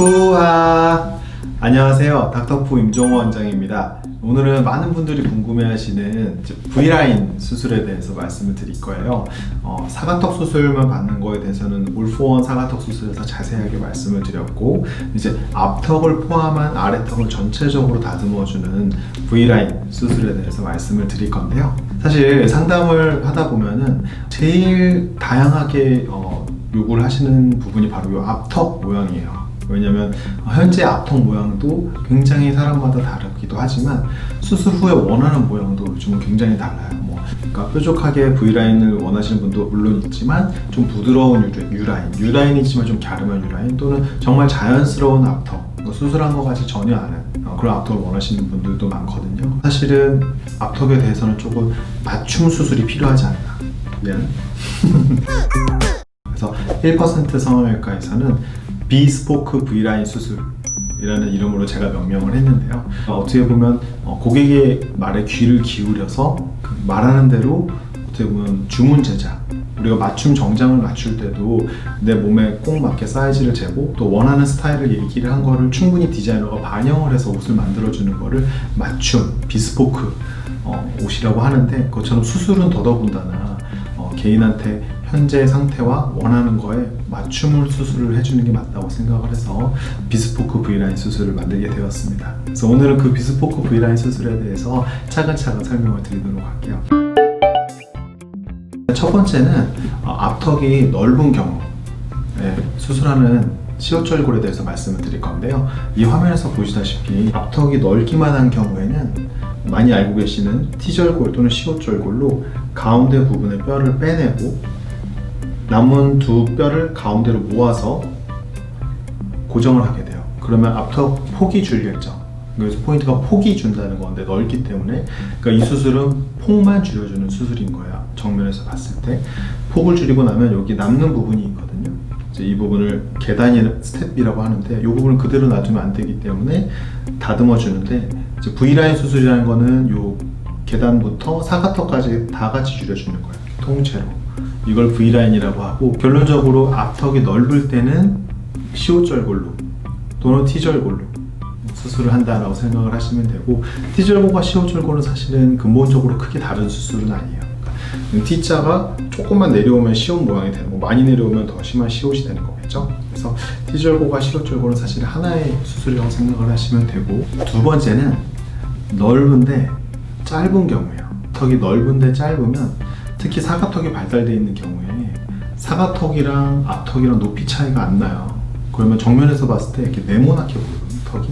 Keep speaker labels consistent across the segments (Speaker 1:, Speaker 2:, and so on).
Speaker 1: 푸하! 안녕하세요. 닥터푸 임종호 원장입니다. 오늘은 많은 분들이 궁금해하시는 V라인 수술에 대해서 말씀을 드릴 거예요. 사각턱 수술만 받는 거에 대해서는 올포원 사각턱 수술에서 자세하게 말씀을 드렸고, 이제 앞턱을 포함한 아래턱을 전체적으로 다듬어주는 V라인 수술에 대해서 말씀을 드릴 건데요. 사실 상담을 하다 보면은 제일 다양하게 요구를 하시는 부분이 바로 이 앞턱 모양이에요. 왜냐면 현재 앞턱 모양도 굉장히 사람마다 다르기도 하지만 수술 후에 원하는 모양도 요즘은 굉장히 달라요. 그러니까 뾰족하게 V라인을 원하시는 분도 물론 있지만 좀 부드러운 U라인이지만 좀 갸름한 U라인, 또는 정말 자연스러운 앞턱, 수술한 것 같이 전혀 않은 그런 앞턱을 원하시는 분들도 많거든요. 사실은 앞턱에 대해서는 조금 맞춤 수술이 필요하지 않나. 미안. 그래서 1% 성형외과에서는 비스포크 V라인 수술이라는 이름으로 제가 명명을 했는데요. 어떻게 보면 고객의 말에 귀를 기울여서 말하는 대로 어떻게 보면 주문 제작, 우리가 맞춤 정장을 맞출 때도 내 몸에 꼭 맞게 사이즈를 재고 또 원하는 스타일을 얘기를 한 거를 충분히 디자이너가 반영을 해서 옷을 만들어주는 거를 맞춤, 비스포크 옷이라고 하는데, 그것처럼 수술은 더더군다나 개인한테 현재 상태와 원하는 거에 맞춤을 수술을 해주는 게 맞다고 생각을 해서 비스포크 V라인 수술을 만들게 되었습니다. 그래서 오늘은 그 비스포크 V라인 수술에 대해서 차근차근 설명을 드리도록 할게요. 첫 번째는 앞턱이 넓은 경우 수술하는 시옷절골에 대해서 말씀을 드릴 건데요. 이 화면에서 보시다시피 앞턱이 넓기만 한 경우에는 많이 알고 계시는 T절골 또는 시옷절골로 가운데 부분의 뼈를 빼내고 남은 두 뼈를 가운데로 모아서 고정을 하게 돼요. 그러면 앞턱 폭이 줄겠죠. 그래서 포인트가 폭이 준다는 건데, 넓기 때문에. 그러니까 이 수술은 폭만 줄여주는 수술인 거예요. 정면에서 봤을 때 폭을 줄이고 나면 여기 남는 부분이 있거든요. 이제 이 부분을 계단이 스텝이라고 하는데, 이 부분을 그대로 놔두면 안 되기 때문에 다듬어 주는데, 이제 V라인 수술이라는 거는 이 계단부터 사각턱까지 다 같이 줄여주는 거예요. 통째로. 이걸 V라인이라고 하고, 결론적으로 앞턱이 넓을 때는 시옷절골로 또는 T절골로 수술을 한다라고 생각을 하시면 되고, T절골과 시옷절골은 사실은 근본적으로 크게 다른 수술은 아니에요. 그러니까 T자가 조금만 내려오면 시옷 모양이 되는 거고, 많이 내려오면 더 심한 시옷이 되는 거겠죠. 그래서 T절골과 시옷절골은 사실 하나의 수술이라고 생각을 하시면 되고, 두 번째는 넓은데 짧은 경우예요. 턱이 넓은데 짧으면, 특히 사각턱이 발달되어 있는 경우에 사각턱이랑 앞턱이랑 높이 차이가 안 나요. 그러면 정면에서 봤을 때 이렇게 네모나게 보여요. 턱이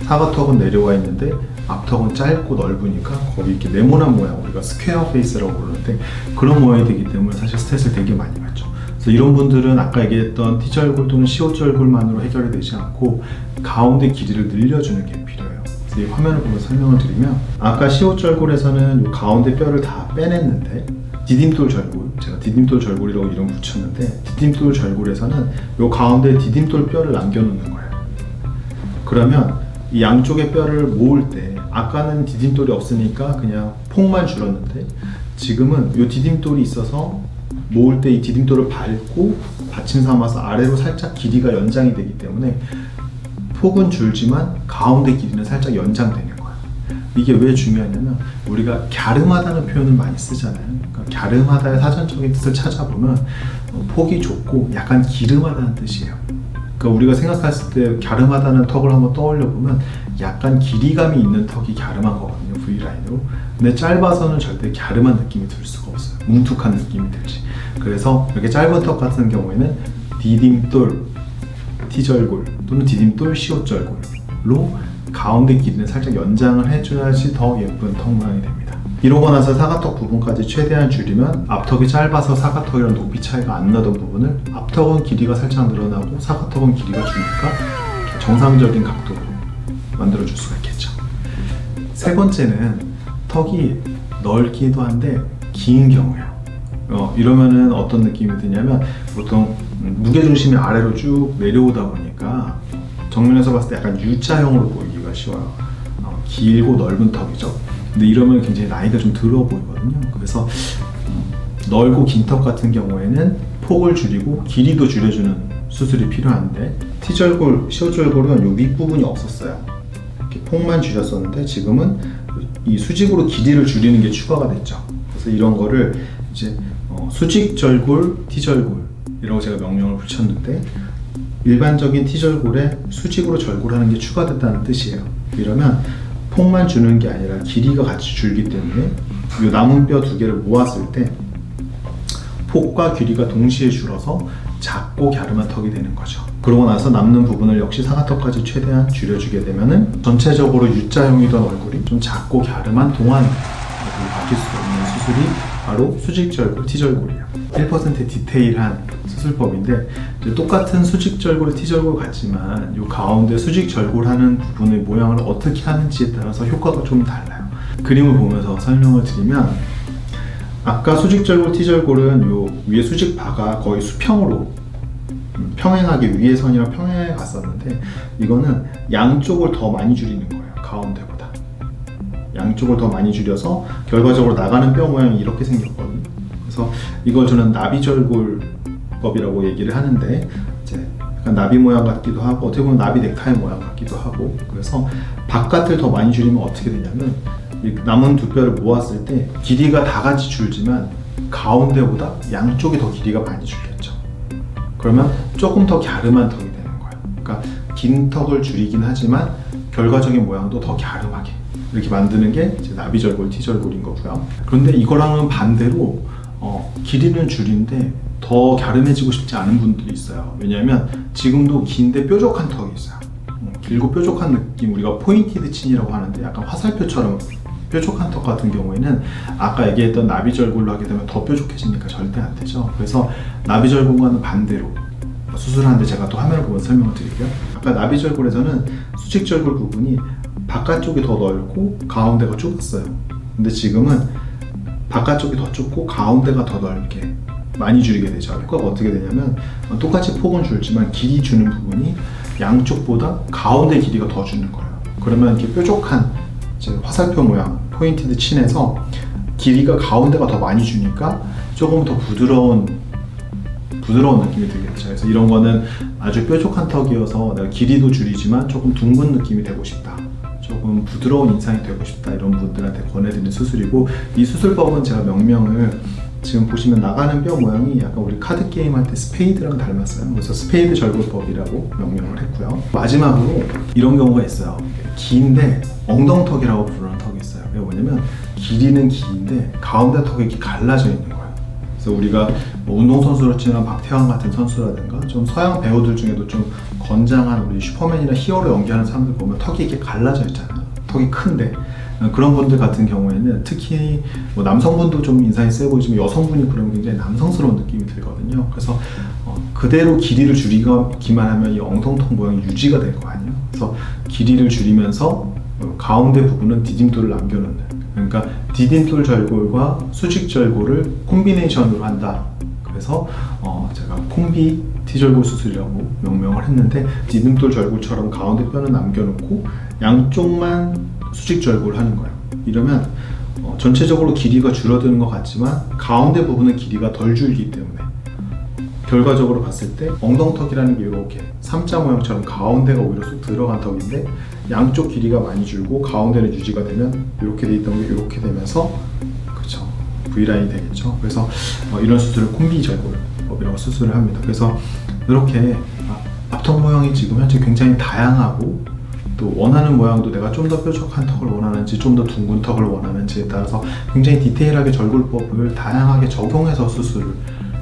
Speaker 1: 사각턱은 내려와 있는데 앞턱은 짧고 넓으니까 거기 이렇게 네모난 모양, 우리가 스퀘어 페이스라고 부르는데 그런 모양이 되기 때문에 사실 스트레스를 되게 많이 받죠. 그래서 이런 분들은 아까 얘기했던 T절골 또는 시옷절골만으로 해결이 되지 않고 가운데 길이를 늘려주는 게 필요해요. 그래서 이 화면을 보고 설명을 드리면, 아까 시옷절골에서는 이 가운데 뼈를 다 빼냈는데, 디딤돌 절골, 제가 디딤돌 절골이라고 이름 붙였는데, 디딤돌 절골에서는 이 가운데 디딤돌 뼈를 남겨놓는 거예요. 그러면 이 양쪽의 뼈를 모을 때, 아까는 디딤돌이 없으니까 그냥 폭만 줄었는데, 지금은 이 디딤돌이 있어서 모을 때 이 디딤돌을 밟고 받침 삼아서 아래로 살짝 길이가 연장이 되기 때문에 폭은 줄지만 가운데 길이는 살짝 연장되는 거예요. 이게 왜 중요하냐면, 우리가 갸름하다는 표현을 많이 쓰잖아요. 그러니까 갸름하다의 사전적인 뜻을 찾아보면 폭이 좁고 약간 기름하다는 뜻이에요. 그러니까 우리가 생각했을 때 갸름하다는 턱을 한번 떠올려 보면 약간 길이감이 있는 턱이 갸름한 거거든요, V라인으로. 근데 짧아서는 절대 갸름한 느낌이 들 수가 없어요. 뭉툭한 느낌이 들지. 그래서 이렇게 짧은 턱 같은 경우에는 디딤돌 T절골 또는 디딤돌 시옷절골로 가운데 길이는 살짝 연장을 해줘야지 더 예쁜 턱 모양이 됩니다. 이러고 나서 사각턱 부분까지 최대한 줄이면, 앞턱이 짧아서 사각턱이랑 높이 차이가 안 나던 부분을 앞턱은 길이가 살짝 늘어나고 사각턱은 길이가 주니까 정상적인 각도로 만들어줄 수가 있겠죠. 세 번째는 턱이 넓기도 한데 긴 경우예요. 이러면은 어떤 느낌이 드냐면, 보통 무게중심이 아래로 쭉 내려오다 보니까 정면에서 봤을 때 약간 U자형으로 보이기가 쉬워요. 길고 넓은 턱이죠. 근데 이러면 굉장히 나이가 좀 들어 보이거든요. 그래서 넓고 긴 턱 같은 경우에는 폭을 줄이고 길이도 줄여주는 수술이 필요한데, 시옷절골은 요 윗부분이 없었어요. 이렇게 폭만 줄였었는데 지금은 이 수직으로 길이를 줄이는 게 추가가 됐죠. 그래서 이런 거를 이제 수직절골, T절골이라고 제가 명명을 붙였는데, 일반적인 T절골에 수직으로 절골하는 게 추가됐다는 뜻이에요. 이러면 폭만 주는 게 아니라 길이가 같이 줄기 때문에 이 남은 뼈 두 개를 모았을 때 폭과 길이가 동시에 줄어서 작고 갸름한 턱이 되는 거죠. 그러고 나서 남는 부분을 역시 상하턱까지 최대한 줄여주게 되면은 전체적으로 U자형이던 얼굴이 좀 작고 갸름한 동안 얼굴이 바뀔 수 있는 수술이 바로 수직절골, T절골이에요. 1% 디테일한 수술법인데, 이제 똑같은 수직절골, T절골 같지만 이 가운데 수직절골하는 부분의 모양을 어떻게 하는지에 따라서 효과가 좀 달라요. 그림을 보면서 설명을 드리면, 아까 수직절골, T절골은 요 위에 수직바가 거의 수평으로 평행하게 위의 선이랑 평행하게 갔었는데, 이거는 양쪽을 더 많이 줄이는 거예요. 가운데보다 양쪽을 더 많이 줄여서 결과적으로 나가는 뼈 모양이 이렇게 생겼거든요. 그래서 이걸 저는 나비절골법이라고 얘기를 하는데, 이제 약간 나비 모양 같기도 하고 어떻게 보면 나비 넥타이 모양 같기도 하고, 그래서 바깥을 더 많이 줄이면 어떻게 되냐면 남은 두 뼈를 모았을 때 길이가 다 같이 줄지만 가운데보다 양쪽이 더 길이가 많이 줄겠죠. 그러면 조금 더 갸름한 턱이 되는 거예요. 그러니까 긴 턱을 줄이긴 하지만 결과적인 모양도 더 갸름하게 이렇게 만드는 게 이제 나비절골, T절골인 거고요. 그런데 이거랑은 반대로 길이는 줄인데 더 갸름해지고 싶지 않은 분들이 있어요. 왜냐하면 지금도 긴데 뾰족한 턱이 있어요. 길고 뾰족한 느낌, 우리가 포인티드 친이라고 하는데 약간 화살표처럼 뾰족한 턱 같은 경우에는 아까 얘기했던 나비절골로 하게 되면 더 뾰족해지니까 절대 안 되죠. 그래서 나비절골과는 반대로 수술하는데 제가 또 화면을 보면서 설명을 드릴게요. 아까 나비절골에서는 수직절골 부분이 바깥쪽이 더 넓고 가운데가 좁았어요. 근데 지금은 바깥쪽이 더 좁고 가운데가 더 넓게 많이 줄이게 되죠. 효과가 어떻게 되냐면 똑같이 폭은 줄지만 길이 주는 부분이 양쪽보다 가운데 길이가 더 주는 거예요. 그러면 이렇게 뾰족한 이제 화살표 모양 포인티드 친에서 길이가 가운데가 더 많이 주니까 조금 더 부드러운 느낌이 들겠죠. 그래서 이런 거는 아주 뾰족한 턱이어서 내가 길이도 줄이지만 조금 둥근 느낌이 되고 싶다, 조금 부드러운 인상이 되고 싶다, 이런 분들한테 권해드리는 수술이고, 이 수술법은 제가 명명을 지금 보시면 나가는 뼈 모양이 약간 우리 카드 게임 할 때 스페이드랑 닮았어요. 그래서 스페이드 절골법이라고 명명을 했고요. 마지막으로 이런 경우가 있어요. 긴데 엉덩턱이라고 부르는 턱이 있어요. 이게 뭐냐면 길이는 긴데 가운데 턱이 이렇게 갈라져 있는 거예요. 그래서 우리가 뭐 운동선수로 치면 박태환 같은 선수라든가 좀 서양 배우들 중에도 좀 건장한 우리 슈퍼맨이나 히어로 연기하는 사람들 보면 턱이 이렇게 갈라져 있잖아요. 턱이 큰데 그런 분들 같은 경우에는 특히 뭐 남성분도 좀 인상이 세 보이지만 여성분이 그러면 굉장히 남성스러운 느낌이 들거든요. 그래서 그대로 길이를 줄이기만 하면 이 엉덩턱 모양이 유지가 될 거 아니에요. 그래서 길이를 줄이면서 가운데 부분은 디딤돌을 남겨놓는, 그러니까 디딤돌 절골과 수직 절골을 콤비네이션으로 한다. 그래서 제가 콤비 T절골 수술이라고 명명을 했는데, 디딤돌 절골처럼 가운데 뼈는 남겨놓고 양쪽만 수직절골을 하는 거예요. 이러면 전체적으로 길이가 줄어드는 것 같지만 가운데 부분은 길이가 덜 줄기 때문에 결과적으로 봤을 때 엉덩턱이라는 게 이렇게 삼자 모양처럼 가운데가 오히려 쏙 들어간 턱인데 양쪽 길이가 많이 줄고 가운데는 유지가 되면 이렇게 돼 있던 게 이렇게 되면서, 그렇죠, V라인이 되겠죠. 그래서 이런 수술을 콤비절골법이라고 수술을 합니다. 그래서 이렇게 앞턱 모양이 지금 현재 굉장히 다양하고, 또 원하는 모양도 내가 좀 더 뾰족한 턱을 원하는지 좀 더 둥근 턱을 원하는지에 따라서 굉장히 디테일하게 절골법을 다양하게 적용해서 수술을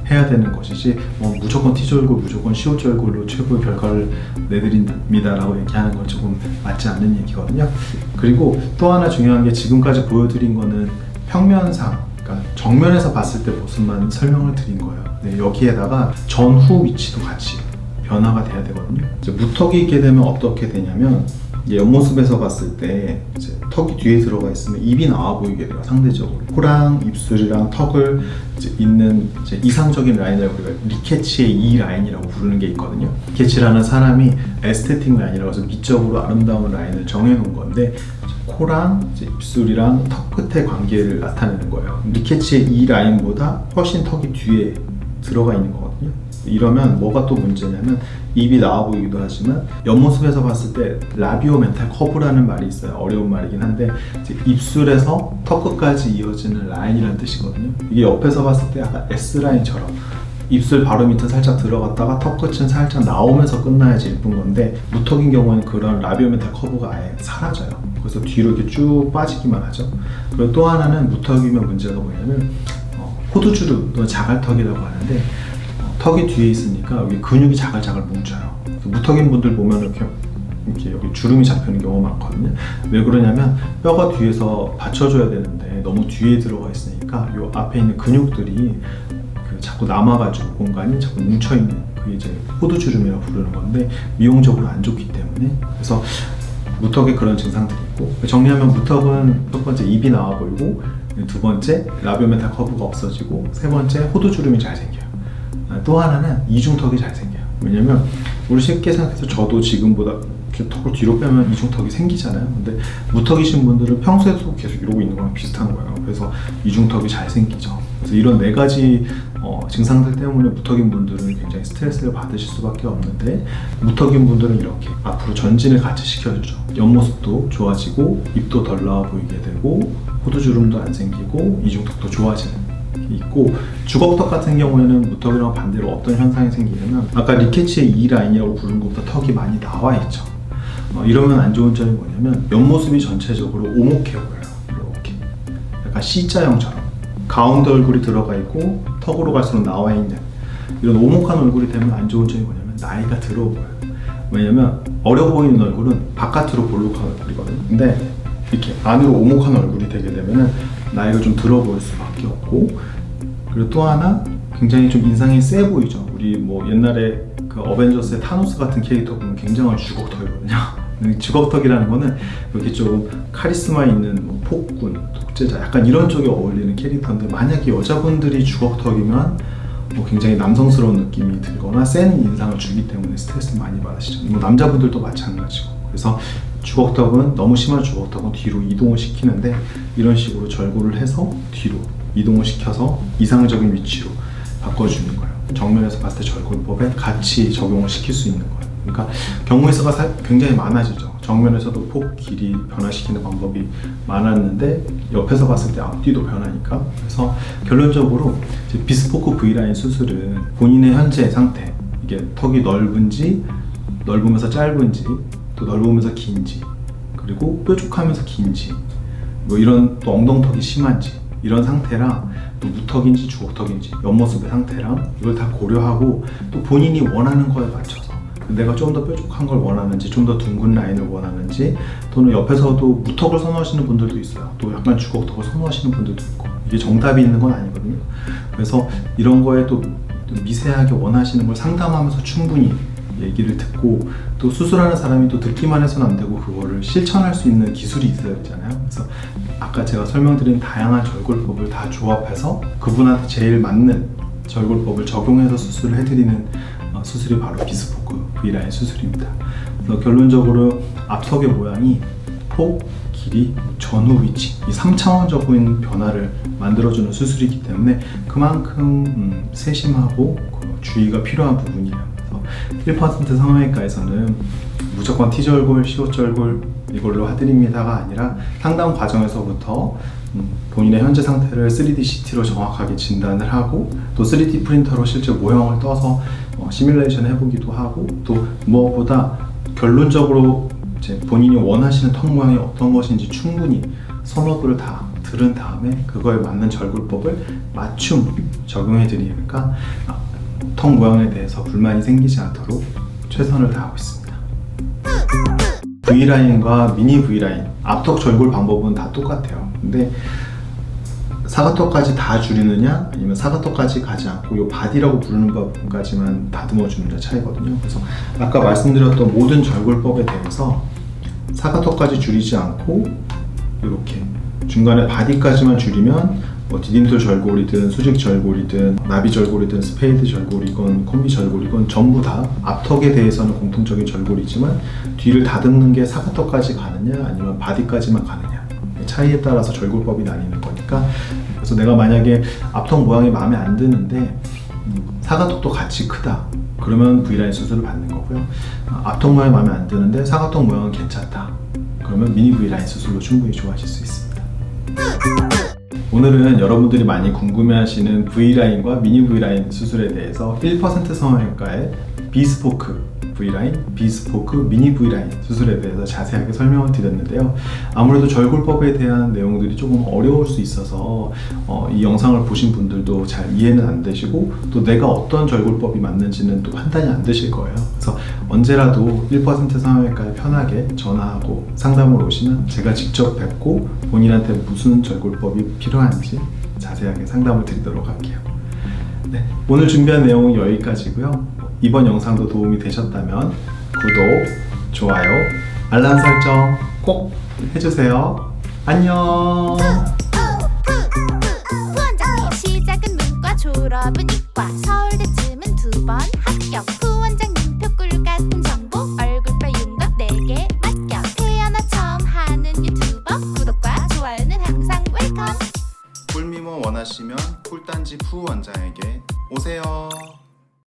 Speaker 1: 해야 되는 것이지 무조건 T절골, 무조건 시옷절골로 최고의 결과를 내드립니다라고 얘기하는 건 조금 맞지 않는 얘기거든요. 그리고 또 하나 중요한 게, 지금까지 보여드린 거는 평면상, 그러니까 정면에서 봤을 때 모습만 설명을 드린 거예요. 네, 여기에다가 전후 위치도 같이 변화가 돼야 되거든요. 이제 무턱이 있게 되면 어떻게 되냐면, 옆모습에서 봤을 때 이제 턱이 뒤에 들어가 있으면 입이 나와 보이게 돼요. 상대적으로 코랑 입술이랑 턱을 이제 잇는 이제 이상적인 라인을 우리가 리케치의 이 라인이라고 부르는 게 있거든요. 리케치라는 사람이 에스테틱 라인이라고 해서 미적으로 아름다운 라인을 정해놓은 건데, 코랑 이제 입술이랑 턱 끝의 관계를 나타내는 거예요. 리케치의 이 라인보다 훨씬 턱이 뒤에 들어가 있는 거거든요. 이러면 뭐가 또 문제냐면 입이 나와 보이기도 하지만 옆모습에서 봤을 때 라비오 멘탈 커브라는 말이 있어요. 어려운 말이긴 한데 이제 입술에서 턱 끝까지 이어지는 라인이라는 뜻이거든요. 이게 옆에서 봤을 때 약간 S라인처럼 입술 바로 밑에 살짝 들어갔다가 턱 끝은 살짝 나오면서 끝나야지 예쁜 건데 무턱인 경우에는 그런 라비오 멘탈 커브가 아예 사라져요. 그래서 뒤로 이렇게 쭉 빠지기만 하죠. 그리고 또 하나는 무턱이면 문제가 뭐냐면 호두주름 또는 자갈턱이라고 하는데 턱이 뒤에 있으니까 여기 근육이 자갈자갈 뭉쳐요. 무턱인 분들 보면 이렇게 여기 주름이 잡히는 경우가 많거든요. 왜 그러냐면 뼈가 뒤에서 받쳐줘야 되는데 너무 뒤에 들어가 있으니까 이 앞에 있는 근육들이 자꾸 남아가지고 공간이 자꾸 뭉쳐있는 그게 이제 호두주름이라고 부르는 건데 미용적으로 안 좋기 때문에 그래서 무턱에 그런 증상들이 있고 정리하면 무턱은 첫 번째 입이 나와 보이고 두 번째 라비오 멘탈 커브가 없어지고 세 번째 호두주름이 잘 생겨요. 또 하나는 이중턱이 잘 생겨요. 왜냐면 우리 쉽게 생각해서 저도 지금보다 이렇게 턱을 뒤로 빼면 이중턱이 생기잖아요. 근데 무턱이신 분들은 평소에도 계속 이러고 있는 거랑 비슷한 거예요. 그래서 이중턱이 잘 생기죠. 그래서 이런 네 가지 증상들 때문에 무턱인 분들은 굉장히 스트레스를 받으실 수밖에 없는데 무턱인 분들은 이렇게 앞으로 전진을 같이 시켜주죠. 옆모습도 좋아지고 입도 덜 나와 보이게 되고 호두주름도 안 생기고 이중턱도 좋아지는 게 있고 주걱턱 같은 경우에는 무턱이랑 반대로 어떤 현상이 생기냐면 아까 리케치의 E 라인이라고 부르는 것보다 턱이 많이 나와 있죠. 이러면 안 좋은 점이 뭐냐면 옆모습이 전체적으로 오목해 보여요. 이렇게 약간 C자형처럼 가운데 얼굴이 들어가 있고 턱으로 갈수록 나와 있는 이런 오목한 얼굴이 되면 안 좋은 점이 뭐냐면 나이가 들어 보여요. 왜냐면 어려 보이는 얼굴은 바깥으로 볼록한 얼굴이거든요. 근데 이렇게 안으로 오목한 얼굴이 되게 되면 나이가 좀 들어 보일 수밖에 없고 그리고 또 하나 굉장히 좀 인상이 세 보이죠. 우리 뭐 옛날에 그 어벤져스의 타노스 같은 캐릭터 보면 굉장한 주걱턱이거든요. 주걱턱이라는 거는 이렇게 좀 카리스마 있는 뭐 폭군, 독재자 약간 이런 쪽에 어울리는 캐릭터인데 만약에 여자분들이 주걱턱이면 뭐 굉장히 남성스러운 느낌이 들거나 센 인상을 주기 때문에 스트레스를 많이 받으시죠. 뭐 남자분들도 마찬가지고 그래서 주걱턱은 너무 심한 주걱턱은 뒤로 이동을 시키는데 이런 식으로 절골을 해서 뒤로 이동을 시켜서 이상적인 위치로 바꿔주는 거예요. 정면에서 봤을 때 절골법에 같이 적용을 시킬 수 있는 거예요. 그러니까 경우의 수가 굉장히 많아지죠. 정면에서도 폭, 길이 변화시키는 방법이 많았는데 옆에서 봤을 때 앞뒤도 변하니까 그래서 결론적으로 비스포크 V라인 수술은 본인의 현재 상태 이게 턱이 넓은지 넓으면서 짧은지 또 넓으면서 긴지 그리고 뾰족하면서 긴지 뭐 이런 또 엉덩턱이 심한지 이런 상태랑 또 무턱인지 주걱턱인지 옆모습의 상태랑 이걸 다 고려하고 또 본인이 원하는 거에 맞춰서 내가 좀 더 뾰족한 걸 원하는지 좀 더 둥근 라인을 원하는지 또는 옆에서도 무턱을 선호하시는 분들도 있어요. 또 약간 주걱턱을 선호하시는 분들도 있고 이게 정답이 있는 건 아니거든요. 그래서 이런 거에 또 미세하게 원하시는 걸 상담하면서 충분히 얘기를 듣고 또 수술하는 사람이 또 듣기만 해서는 안 되고 그거를 실천할 수 있는 기술이 있어야 되잖아요. 그래서 아까 제가 설명드린 다양한 절골법을 다 조합해서 그분한테 제일 맞는 절골법을 적용해서 수술을 해드리는 수술이 바로 비스포크 V라인 수술입니다. 그래서 결론적으로 앞턱의 모양이 폭, 길이, 전후 위치 이 3차원적인 변화를 만들어주는 수술이기 때문에 그만큼 세심하고 주의가 필요한 부분이에요. 1% 성형외과에서는 무조건 T절골, C호절골 이걸로 해드립니다가 아니라 상담 과정에서부터 본인의 현재 상태를 3D CT로 정확하게 진단을 하고 또 3D 프린터로 실제 모형을 떠서 시뮬레이션 해보기도 하고 또 무엇보다 결론적으로 이제 본인이 원하시는 턱 모양이 어떤 것인지 충분히 선호도를 다 들은 다음에 그거에 맞는 절골법을 맞춤 적용해 드리니까 턱 모양에 대해서 불만이 생기지 않도록 최선을 다하고 있습니다. V라인과 미니 V라인 앞턱 절골 방법은 다 똑같아요. 근데 사각턱까지 다 줄이느냐 아니면 사각턱까지 가지 않고 이 바디라고 부르는 부분까지만 다듬어 주느냐 차이거든요. 그래서 아까 말씀드렸던 모든 절골법에 대해서 사각턱까지 줄이지 않고 이렇게 중간에 바디까지만 줄이면 뭐 디딤돌 절골이든 수직 절골이든 나비 절골이든 스페이드 절골이건 콤비 절골이건 전부 다 앞턱에 대해서는 공통적인 절골이지만 뒤를 다듬는 게 사각턱까지 가느냐 아니면 바디까지만 가느냐 차이에 따라서 절골법이 나뉘는 거니까 그래서 내가 만약에 앞턱 모양이 마음에 안 드는데 사각턱도 같이 크다. 그러면 V라인 수술을 받는 거고요. 앞턱 모양이 마음에 안 드는데 사각턱 모양은 괜찮다. 그러면 미니 V라인 수술로 충분히 좋아하실 수 있습니다. 오늘은 여러분들이 많이 궁금해하시는 V라인과 미니 V라인 수술에 대해서 1% 성형외과의 비스포크 V라인, 비스포크 미니 V라인 수술에 대해서 자세하게 설명을 드렸는데요. 아무래도 절골법에 대한 내용들이 조금 어려울 수 있어서 이 영상을 보신 분들도 잘 이해는 안 되시고 또 내가 어떤 절골법이 맞는지는 또 판단이 안 되실 거예요. 그래서 언제라도 1% 성형외과에 편하게 전화하고 상담을 오시면 제가 직접 뵙고 본인한테 무슨 절골법이 필요한지 자세하게 상담을 드리도록 할게요. 네, 오늘 준비한 내용은 여기까지고요. 이번 영상도 도움이 되셨다면 구독, 좋아요, 알람 설정 꼭 해주세요. 안녕.
Speaker 2: 부원장님 시작은 문과 졸업은 이과 서울대쯤은 2번 합격 부원장님 표꿀 같은 정보 얼굴뼈 윤곽 4개 맡겨 태어나 처음 하는 유튜버 구독과 좋아요는 항상 웰컴.
Speaker 1: 꿀미모 원하시면 꿀단지 푸원장에게 오세요.